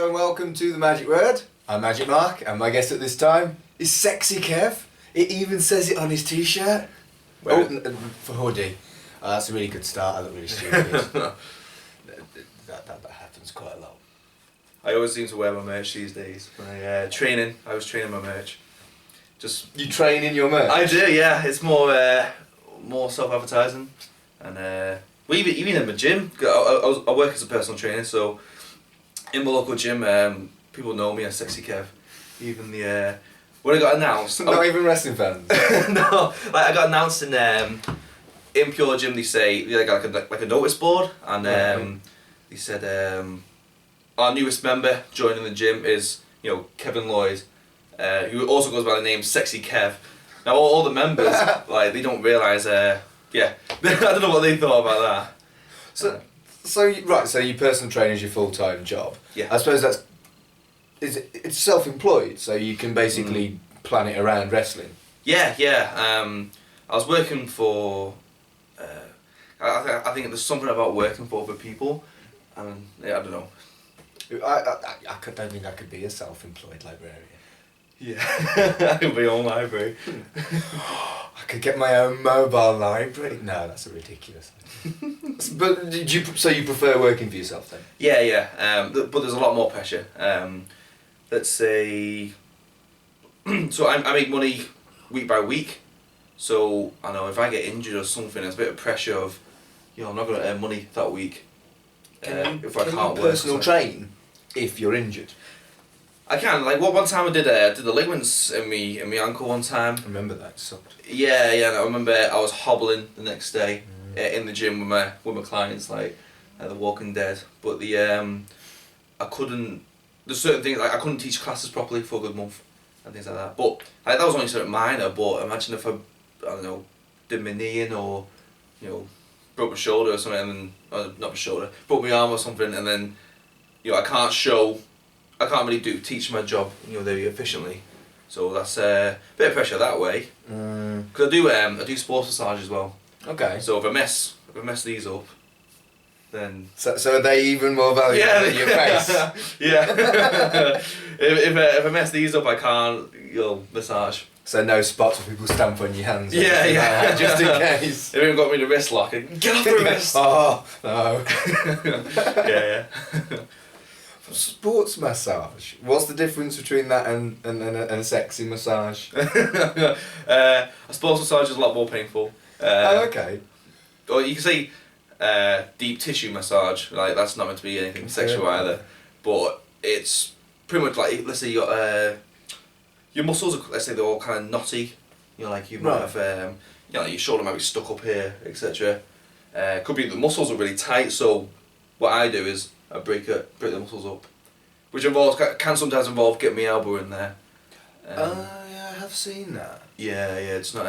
Hello and welcome to The Magic Word. I'm Magic Mark and my guest at this time is Sexy Kev. It even says it on his t-shirt. For hoodie. That's a really good start. I look really stupid. that happens quite a lot. I always seem to wear my merch these days. My training, I was training my merch. You train in your merch? I do, yeah. It's more self-advertising. And well, even in my gym, I work as a personal trainer, so in my local gym, people know me as Sexy Kev. Even when I got announced... Not even wrestling fans? No, I got announced in Pure Gym. They say, they got like a notice board, and they said our newest member joining the gym is, Kevin Lloyd, who also goes by the name Sexy Kev. Now all the members, they don't realise, I don't know what they thought about that. So your personal training is your full-time job. Yeah. I suppose it's self-employed, so you can basically plan it around wrestling. Yeah. I was working for. I think there's something about working for other people, and I don't know. I don't think I could be a self-employed librarian. Yeah, I could be my own library. I could get my own mobile library. No, that's a ridiculous idea. But you prefer working for yourself then? Yeah. But there's a lot more pressure. Let's say. So I make money week by week. So I know if I get injured or something, there's a bit of pressure of, I'm not going to earn money that week. If I can't work. Personal train if you're injured? I can. One time I did the ligaments in me ankle one time. I remember that sucked. Yeah. And I remember I was hobbling the next day in the gym with my clients, The Walking Dead. But I couldn't. There's certain things I couldn't teach classes properly for a good month and things like that. But that was only sort of minor. But imagine if I don't know, did my knee in or broke my shoulder or something, and then not my shoulder, broke my arm or something, and then I can't really teach my job very efficiently. So that's a bit of pressure that way. Because I do sports massage as well. Okay. So if I mess these up, then so are they even more valuable than your face? Yeah. if I mess these up, I can't massage. So no spots where people stamp on your hands. Yeah. Just in case. They even got me the wrist lock. Get off the wrist. Oh no. Yeah. Sports massage. What's the difference between that and a sexy massage? A sports massage is a lot more painful. Okay. Or you can say deep tissue massage. That's not meant to be anything sexual either. But it's pretty much let's say you got your muscles. Let's say they're all kind of knotty. You might have your shoulder might be stuck up here, etc. Could be the muscles are really tight. So what I do is I break the muscles up, which can sometimes involve getting my elbow in there. Yeah, I have seen that. Yeah, it's not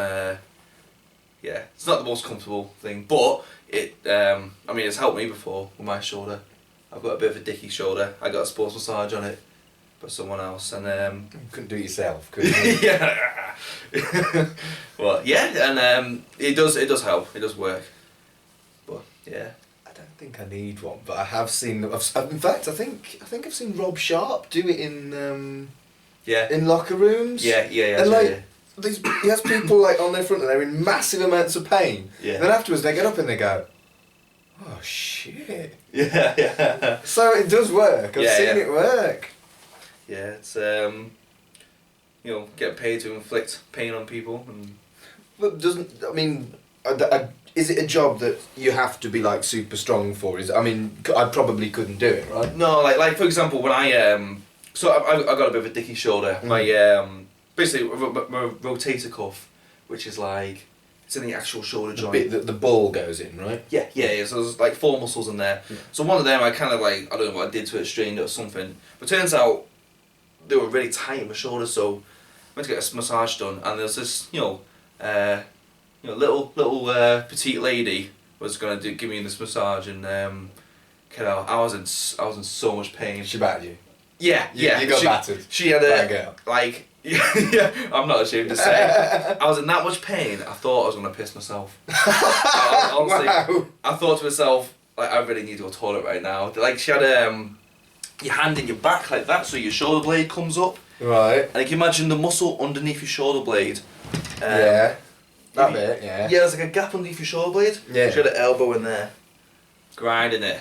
it's not the most comfortable thing, but it's helped me before with my shoulder. I've got a bit of a dicky shoulder. I got a sports massage on it by someone else, and you couldn't do it yourself, could you? Yeah. Well, yeah, and it does help. It does work, but yeah. I don't think I need one, but I have seen. In fact, I think I've seen Rob Sharp do it in locker rooms. Yeah. And he has people on their front and they're in massive amounts of pain. Yeah. And then afterwards they get up and they go, "Oh shit." Yeah. So it does work. I've seen it work. Yeah, it's get paid to inflict pain on people, But is it a job that you have to be super strong for? I probably couldn't do it, right? No, for example, when I so I got a bit of a dicky shoulder. My basically my rotator cuff, which is it's in the actual shoulder joint. The bit that the ball goes in, right? Yeah. So there's 4 muscles in there. Yeah. So one of them I kind of I don't know what I did to it, strained it or something. But turns out they were really tight in my shoulder, so I went to get a massage done, and there's this little petite lady was gonna give me this massage, and I was in so much pain. She battered you. Yeah. You got battered. She had yeah, I'm not ashamed to say. I was in that much pain. I thought I was gonna piss myself. Honestly, wow. I thought to myself, I really need to go to the toilet right now. She had your hand in your back like that, so your shoulder blade comes up. Right. And you can imagine the muscle underneath your shoulder blade. Yeah. That bit, yeah. Yeah, there's like a gap underneath your shoulder blade. Yeah. So you had an elbow in there, grinding it.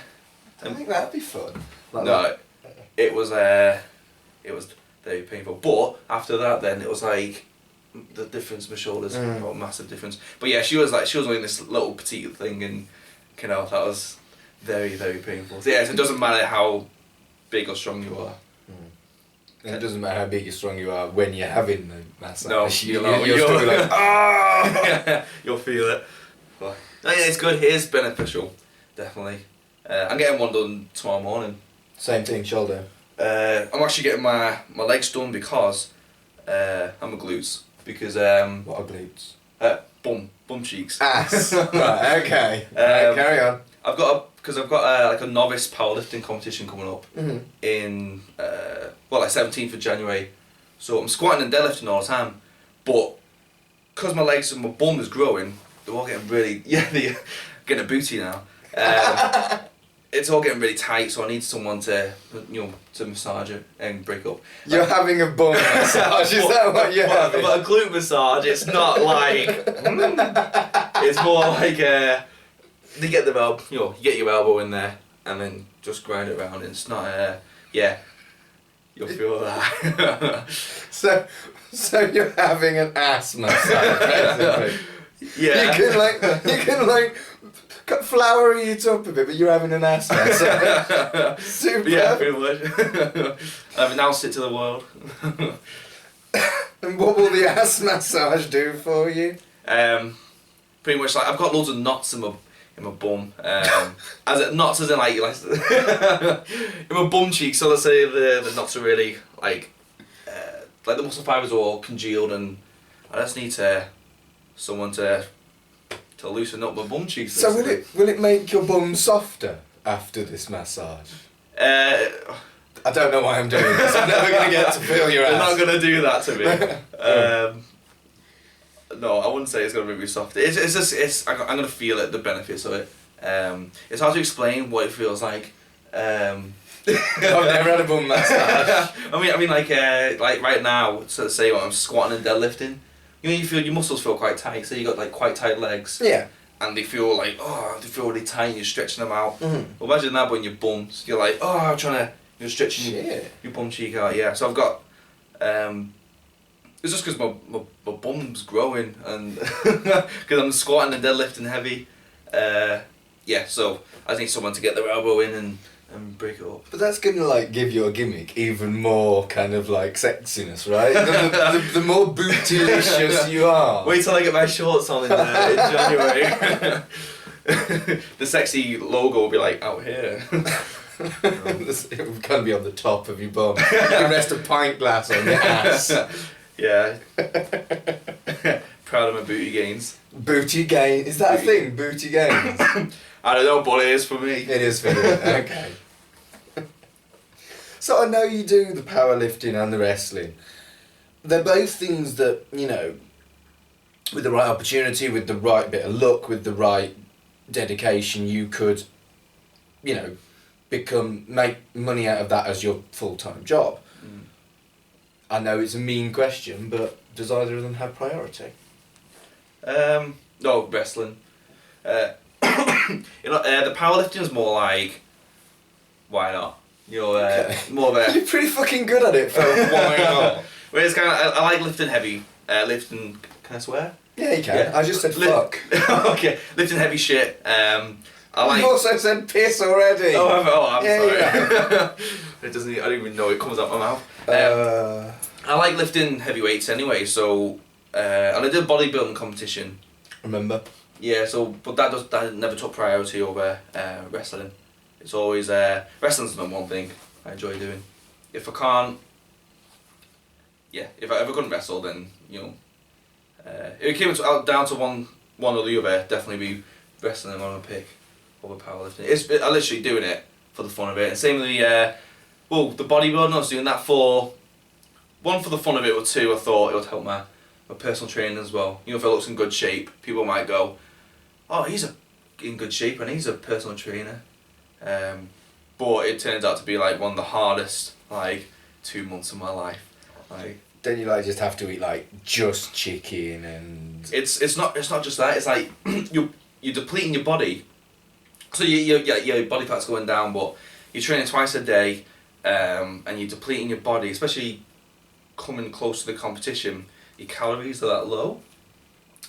I think that'd be fun. Like No, that. it was very painful. But after that, then it was like the difference in my shoulders, a massive difference. But yeah, she was wearing this little petite thing, and you know that was very, very painful. So yeah, so it doesn't matter how big or strong you are. And it doesn't matter how big or strong you are when you're having the massage. No, you're still like, ah! You'll feel it. But, no, yeah, it's good. It is beneficial, definitely. I'm getting one done tomorrow morning. Same thing, shoulder. I'm actually getting my legs done because I'm a glutes. Because What are glutes? bum cheeks. Ass. Right, okay. Right, carry on. I've got like a novice powerlifting competition coming up in like 17th of January. So I'm squatting and deadlifting all the time, but because my legs and my bum is growing, they're all getting really they're getting a booty now. It's all getting really tight, so I need someone to massage it and break up. You're having a bum massage, is that what you're having? But a glute massage, it's not like it's more like you get the elbow, you get your elbow in there and then just grind it around. It's not you'll feel that. So you're having an ass massage, basically. Yeah. You can like flower it up a bit, but you're having an ass massage. Super. Yeah, pretty much. I've announced it to the world. And what will the ass massage do for you? Pretty much like I've got loads of knots in my bum. Knots as in like in my bum cheek. So let's say the knots are really like the muscle fibers are all congealed, and I just need someone to loosen up my bum cheeks. So will it make your bum softer after this massage? I don't know why I'm doing this. I'm never going to get to feel your ass. They're not going to do that to me. No, I wouldn't say it's going to make me softer. I'm going to feel it, the benefits of it. It's hard to explain what it feels like. I've never had a bum massage. I mean, like right now, so say I'm squatting and deadlifting. You feel your muscles feel quite tight. So you got like quite tight legs. Yeah. And they feel like really tight. And you're stretching them out. Well, imagine that, but in your bums, you're like I'm trying to you're stretching your bum cheek out. Yeah. So I've got it's just because my bum's growing and because I'm squatting and deadlifting heavy. So I just need someone to get their elbow in and break it up. But that's going to like give your gimmick even more kind of like sexiness, right? the more bootylicious you are. Wait till I get my shorts on in January. The sexy logo will be like out here. It can be on the top of your bum. You can rest a pint glass on your ass. Yeah. Proud of my booty gains. Booty gain? Is that a thing? Booty gains? I don't know, but it is for me. It is for you. Okay. So I know you do the powerlifting and the wrestling. They're both things that, with the right opportunity, with the right bit of luck, with the right dedication, you could, make money out of that as your full-time job. I know it's a mean question, but does either of them have priority? No, wrestling. The powerlifting is more like, why not? More of a. You're pretty fucking good at it for why not. Well, it's kind of I like lifting heavy. Lifting. Can I swear? Yeah, you can. Yeah. I just said fuck. Okay, lifting heavy shit. I like. You also said piss already. I'm sorry. Yeah. It doesn't. I don't even know it comes out my mouth. I like lifting heavy weights anyway. So, and I did a bodybuilding competition. Remember? Yeah. So, but that never took priority over wrestling. It's always wrestling's the number one thing I enjoy doing. If I can't, if I couldn't wrestle, then if it came down to one or the other, definitely be wrestling on a pick over powerlifting. I'm literally doing it for the fun of it. And same with the bodybuilding. I was doing that for the fun of it, or two, I thought it would help my personal training as well. If I look's in good shape, people might go, "Oh, he's in good shape and he's a personal trainer." but it turns out to be like one of the hardest like 2 months of my life. Like then you like just have to eat like just chicken and. It's not just that. It's like you're depleting your body. So your body fat's going down, but you're training twice a day, and you're depleting your body, especially coming close to the competition. Your calories are that low.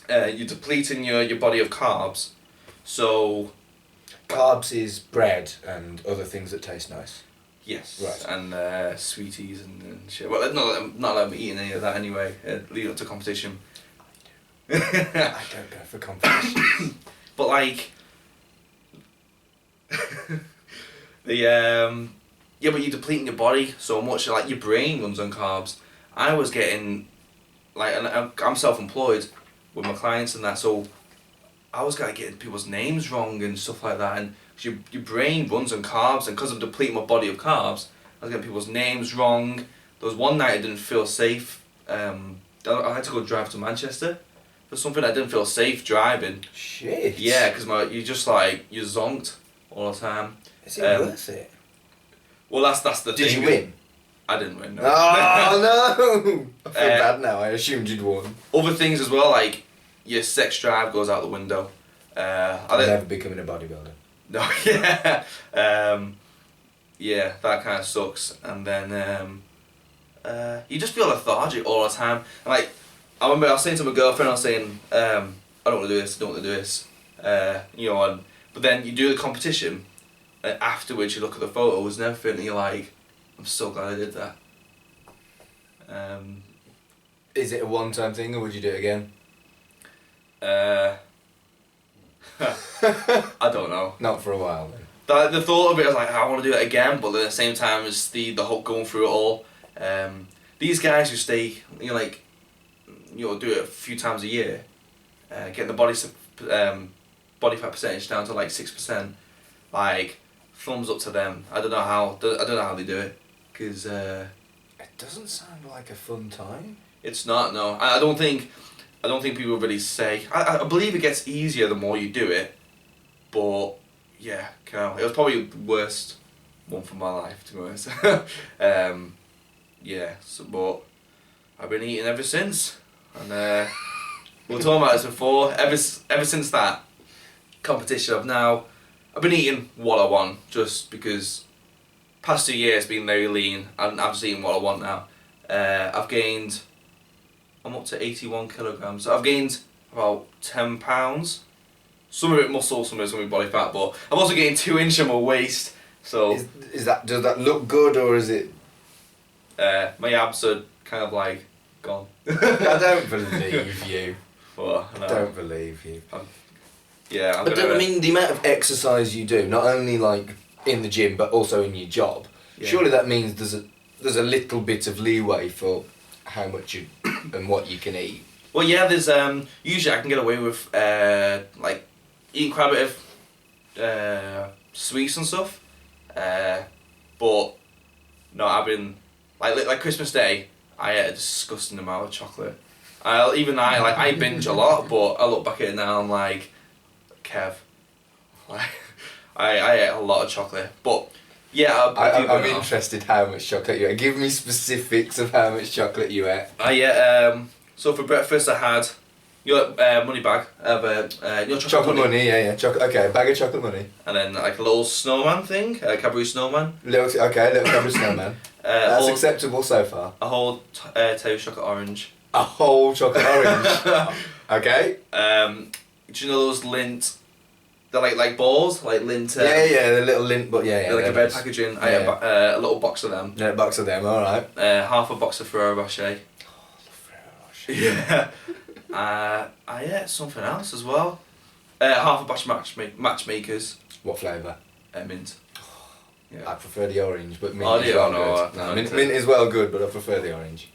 You're depleting your body of carbs, so. Carbs is bread and other things that taste nice. Yes. Right. And sweeties and shit. Well, not like me eating any of that anyway. Leading up to competition. I don't go for competition. But like. But you're depleting your body so much. Like your brain runs on carbs. I was getting, like, and I'm self-employed with my clients and that, so I was getting people's names wrong and stuff like that, and your brain runs on carbs, and because I'm depleting my body of carbs, I was getting people's names wrong. There was one night I didn't feel safe. I had to go drive to Manchester for something. I didn't feel safe driving. Shit. Yeah, because you're zonked all the time. Is it worth it? Well, that's the thing. Did you win? I didn't win. No. Oh no! I feel bad now. I assumed you'd won. Other things as well, like your sex drive goes out the window. I'm never becoming a bodybuilder. No, yeah, that kind of sucks. And then you just feel lethargic all the time. And like, I remember I was saying to my girlfriend, I was saying, I don't want to do this, I don't want to do this. But then you do the competition, and afterwards you look at the photos and everything, and you're like, I'm so glad I did that. Is it a one-time thing, or would you do it again? I don't know. Not for a while then. The thought of it, I was like, I want to do it again, but at the same time, it's the whole going through it all. These guys who stay, do it a few times a year, getting the body fat percentage down to like 6%, like thumbs up to them. I don't know how they do it, because it doesn't sound like a fun time. It's not. No, I don't think people really say. I believe it gets easier the more you do it, but yeah, it was probably the worst month of my life, to be honest. But I've been eating ever since, and we were talking about this before. Ever since that competition, I've been eating what I want, just because past 2 years been very lean, and I'm just eating what I want now. I'm up to 81 kilograms. So I've gained about 10 pounds. Some of it muscle, some of it's going to be body fat, but I've also gained 2 inches on my waist. So does that look good, or is it? My abs are kind of like gone. I don't believe you. Well, I don't believe you. But I mean, the amount of exercise you do, not only like in the gym, but also in your job. Yeah. Surely that means there's a little bit of leeway for how much you and what you can eat. Well, yeah, there's usually I can get away with like eating quite a bit of sweets and stuff, but no, I've been like Christmas Day, I ate a disgusting amount of chocolate. I binge a lot, but I look back at it now and I'm like, Kev, like I ate a lot of chocolate, but. Yeah, I'm interested how much chocolate you ate. Give me specifics of how much chocolate you ate. So for breakfast I had your money bag of chocolate money. Yeah. Okay, a bag of chocolate money. And then like a little snowman thing, a Cadbury snowman. Little Cadbury snowman. That's acceptable so far. A whole Terry chocolate orange. A whole chocolate orange. Okay. Do you know those Lindt? They're like balls, like Lindt. Yeah, the little Lindt, but yeah. They're like a red packaging. I had a little box of them. Yeah, a box of them, alright. Half a box of Ferrero Rocher. Oh, Ferrero Rocher. Yeah. I ate something else as well. Half a batch of matchmakers. What flavour? Mint. Yeah. I prefer the orange, but mint is well good. No, mint is well good, but I prefer the orange.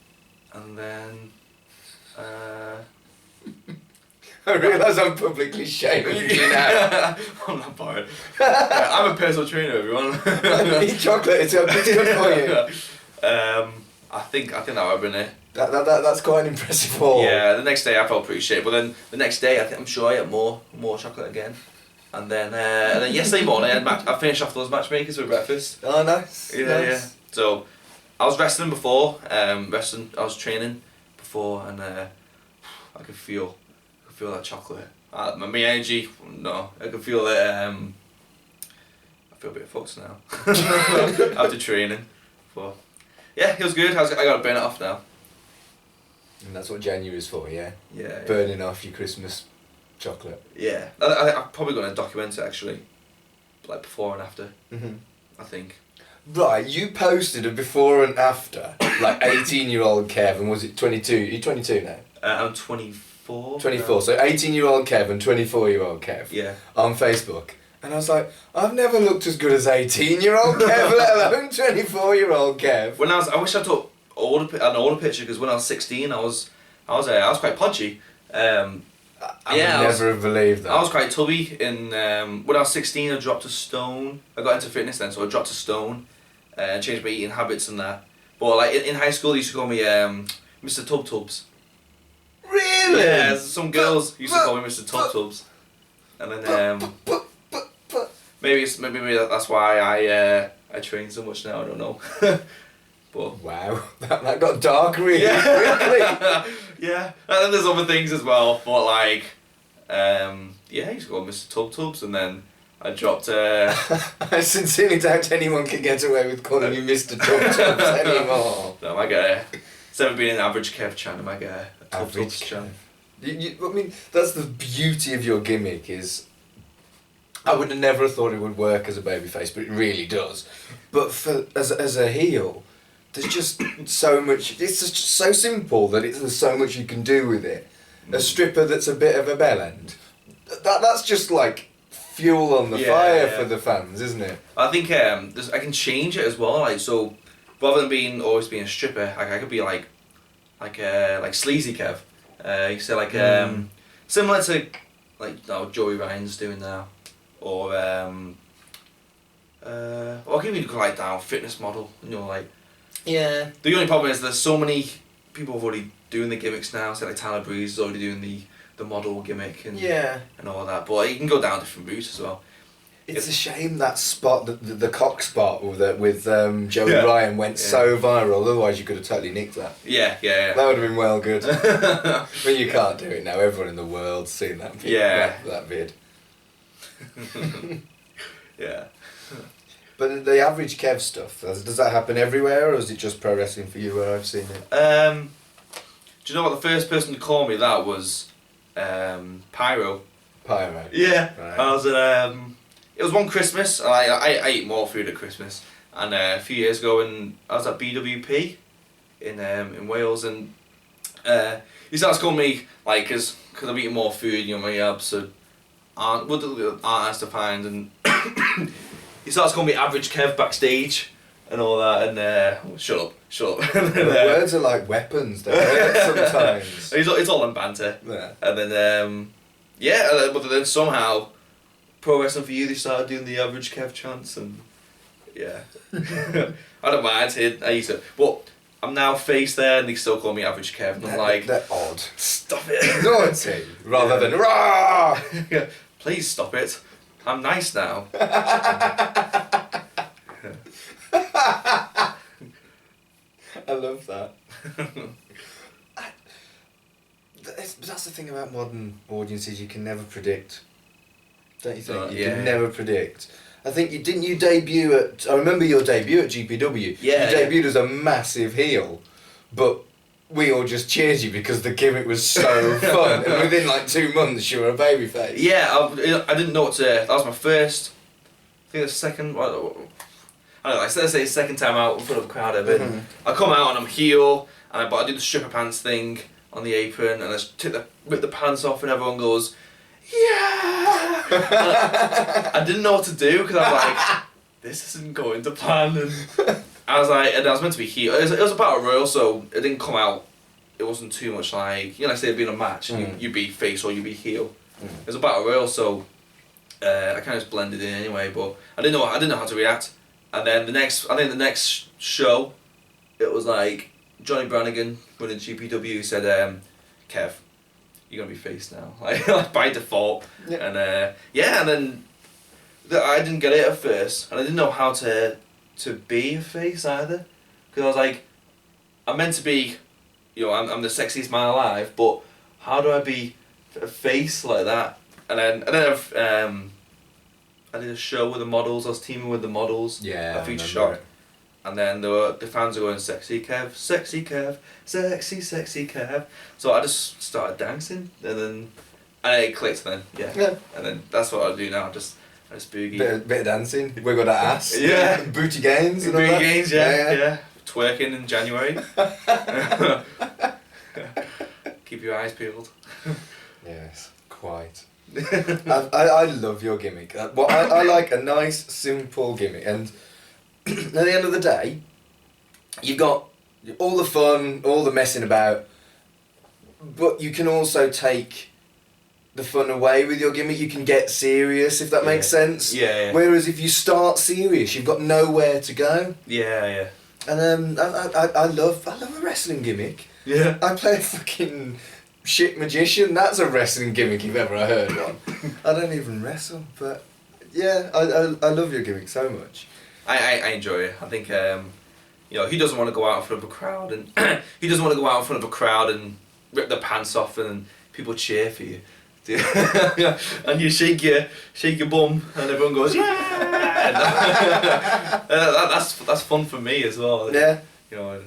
And then... I realise I'm publicly shaming you now. I'm not bored. I'm a personal trainer, everyone. Eat chocolate, it's good for you. I think that would have been it. That's quite an impressive haul. Yeah, the next day I felt pretty shit, but then the next day I'm sure I ate more chocolate again. And then yesterday morning I finished off those matchmakers with breakfast. Oh, nice. Yeah, nice. yeah. So I was wrestling before. I was training before, and I could feel that chocolate. My energy, no, I could feel it. I feel a bit fucked now after training, but yeah, it was good. I got to burn it off now. And that's what January is for, yeah? Yeah. Burning off your Christmas chocolate. Yeah, I'm probably going to document it actually, like before and after. Mm-hmm. I think. Right, you posted a before and after, like 18-year-old Kev, and was it 22? You're 22 now? I'm 24. 24, so 18-year-old Kev and 24-year-old Kev. Yeah. On Facebook. And I was like, I've never looked as good as 18-year-old Kev, let alone 24-year-old Kev. When I wish I took an older picture, because when I was 16, I was quite podgy. I would never have believed that. I was quite tubby. When I was 16, I dropped a stone. I got into fitness then, so I dropped a stone, and changed my eating habits and that. But like in high school, they used to call me Mr. Tub Tubs. Really? Yeah, some girls used to call me Mr. Tub Tubs, and then maybe that's why I train so much now. I don't know. But wow, that got dark really quickly. Yeah, and then there's other things as well. But like, yeah, he's called Mr. Tub Tubs, and then I dropped. I sincerely doubt anyone can get away with calling you Mr. Tub Tubs anymore. No, I get instead of being an average Kev chan, I might get a Tub Tubs chan. I mean, that's the beauty of your gimmick is. I would have never thought it would work as a babyface, but it really does. But as a heel, there's just so much. It's just so simple that there's so much you can do with it. A stripper that's a bit of a bellend. That's just like fuel on the fire for the fans, isn't it? I think I can change it as well. Like so, rather than always being a stripper, I could be like sleazy Kev. You say like similar to like Joey Ryan's doing now, or I'll give you like down fitness model. You know, like. Yeah. The only problem is there's so many people already doing the gimmicks now. So like Tyler Breeze is already doing the model gimmick and all that. But you can go down different routes as well. It's a shame that spot, the cock spot with Joey Ryan went so viral. Otherwise, you could have totally nicked that. Yeah. That would have been well good. But you can't do it now. Everyone in the world's seen that. That vid. Yeah. But the average Kev stuff, does that happen everywhere, or is it just pro wrestling for you where I've seen it? Do you know what the first person to call me that was? Pyro. Pyro. Yeah. Right. I was at it was one Christmas, and I ate more food at Christmas, and a few years ago when I was at BWP in Wales, and he starts calling me like because I'm eating more food, you know, my abs aren't as defined, and he starts calling me Average Kev backstage and all that, and shut up. The words are like weapons, don't they? Sometimes. It's all in banter. Yeah. And then but then somehow Pro Wrestling For You, they started doing the Average Kev chants, and yeah. I don't mind it. I used to, but I'm now face there, and they still call me Average Kev, and I'm like, they're odd. Stop it. Naughty, rather than rah. Yeah. Please stop it. I'm nice now. I love that. That's the thing about modern audiences, you can never predict. Don't you think? You can never predict. I think didn't you debut at... I remember your debut at GPW. Yeah. You debuted as a massive heel, but we all just cheered you because the gimmick was so fun, and within like 2 months you were a babyface. Yeah, I didn't know what to... That was my first... I think the second... I don't know, let's say second time out in front of a crowd ever. Mm-hmm. I come out and I'm heel, but I do the stripper pants thing on the apron, and I just rip the pants off, and everyone goes, yeah! I didn't know what to do, because I was like, this isn't going to plan, and I was meant to be heel. It was a battle royal, so it didn't come out, it wasn't too much like, like say it'd been a match, you'd be face or you'd be heel. It was a battle royal, so I kind of just blended in anyway, but I didn't know how to react. And then the next show, it was like Johnny Brannigan running GPW said, Kev, you're gonna be face now, like by default. Yeah. And and then that I didn't get it at first, and I didn't know how to be a face either, because I was like, I'm meant to be, you know, I'm the sexiest man alive, but how do I be a face like that? And then I did a show with the models. I was teaming with the models. Yeah. A feature shot. And then the fans were going, Sexy Kev, Sexy Kev, Sexy Kev. So I just started dancing, and it clicked. And then and then that's what I do now. Just boogie. Bit of dancing. Wiggle that ass. Yeah. Booty gains. And booty all that. gains. Yeah. Twerking in January. Keep your eyes peeled. Yes, quite. I love your gimmick. I like a nice, simple gimmick, and at the end of the day, you've got all the fun, all the messing about, but you can also take the fun away with your gimmick. You can get serious, if that makes sense. Yeah. Whereas if you start serious, you've got nowhere to go. Yeah. And I love a wrestling gimmick. Yeah. I play a fucking shit magician. That's a wrestling gimmick if ever I heard one. I don't even wrestle, but yeah, I love your gimmick so much. I enjoy it. I think you know, he doesn't want to go out in front of a crowd, and he doesn't want to go out in front of a crowd and rip their pants off and people cheer for you. And you shake your bum and everyone goes yeah. That's fun for me as well. Yeah. You know,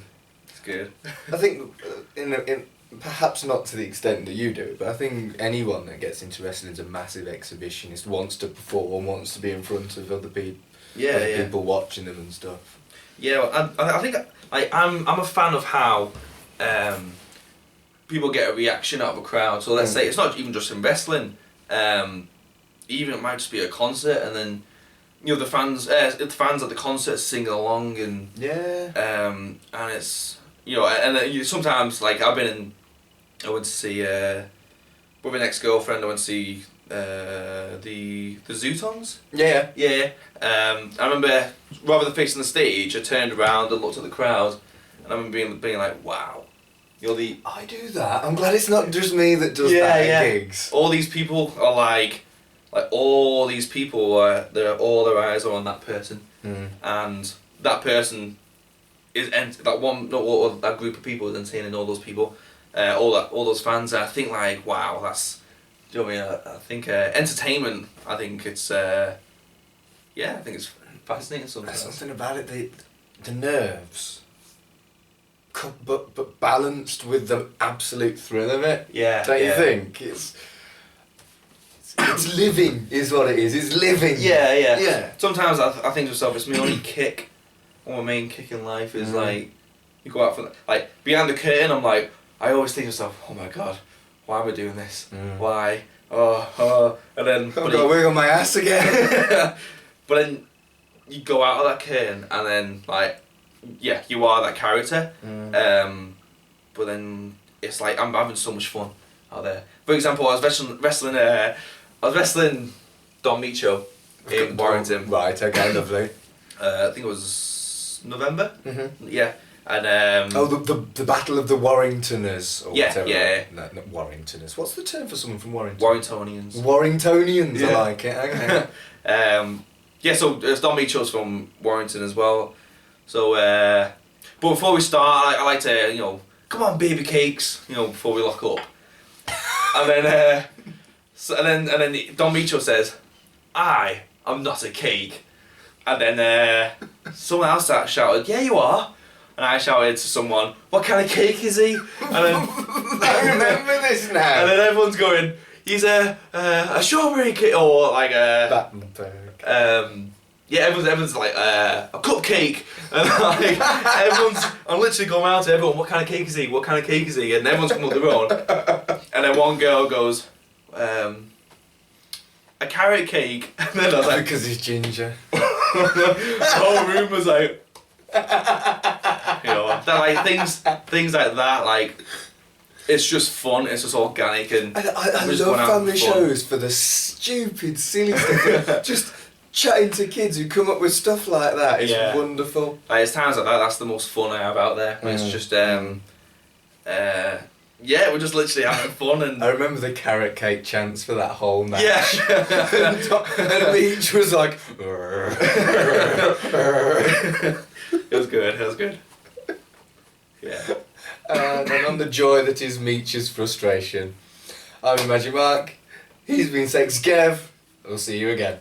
it's good. I think in perhaps not to the extent that you do, but I think anyone that gets into wrestling is a massive exhibitionist, wants to perform, wants to be in front of other people. People watching them and stuff. Yeah, I think I'm a fan of how people get a reaction out of a crowd. So let's say it's not even just in wrestling. Even it might just be a concert, and then you know the fans at the concert sing along, and and it's you know, and sometimes like I went to see with an ex-girlfriend. I went to see the Zootons. Yeah. I remember rather than facing the stage, I turned around and looked at the crowd, and I remember being like, wow, you're the. I do that. I'm glad it's not just me that does that at gigs. All these people are like all these people are all their eyes are on that person, and that person is that group of people is entertaining all those people, all those fans. I think like wow, that's. Do you know what I mean? I think entertainment. I think it's I think it's fascinating sometimes. There's something about it. The nerves, but balanced with the absolute thrill of it. Yeah. Don't you think it's living is what it is. It's living. Yeah. Sometimes I think to myself, it's my only kick. Or my main kick in life is like you go out for like behind the curtain. I'm like I always think to myself, oh my god. Why am I doing this? Why? And then... I've got to wiggle my ass again. But then you go out of that curtain and then, like, yeah, you are that character. But then it's like, I'm having so much fun out there. For example, I was wrestling Don Micho in Warrington. Right, okay, lovely. I think it was November. Yeah. And the Battle of the Warringtoners or whatever. Yeah. No, not Warringtoners. What's the term for someone from Warrington? Warringtonians. Warringtonians, Yeah. I like it. Okay. So Don Micho's from Warrington as well. So, but before we start, I like to, you know, come on, baby cakes, you know, before we lock up. And then, and then Don Micho says, "I am not a cake." And then someone else shouted, "Yeah, you are." And I shouted to someone, "What kind of cake is he?" And then I remember this now. And then everyone's going, "He's a strawberry cake," or like a Battenberg. Everyone's like a cupcake, and like I'm literally going around to everyone, "What kind of cake is he? What kind of cake is he?" And everyone's coming up their own. And then one girl goes, "A carrot cake." And then I was like, because he's ginger. the whole room was like. You know, that like things like that, like it's just fun. It's just organic, and I love family shows for the stupid, silly stuff. Just chatting to kids who come up with stuff like that is wonderful. Like it's times like that. That's the most fun I have out there. It's just Yeah, we're just literally having fun and. I remember the carrot cake chants for that whole match. Yeah. And Meech was like. It was good. It was good. Yeah. And on the joy that is Meech's frustration, I'm Magic Mark. He's been Sexy Kev. We'll see you again.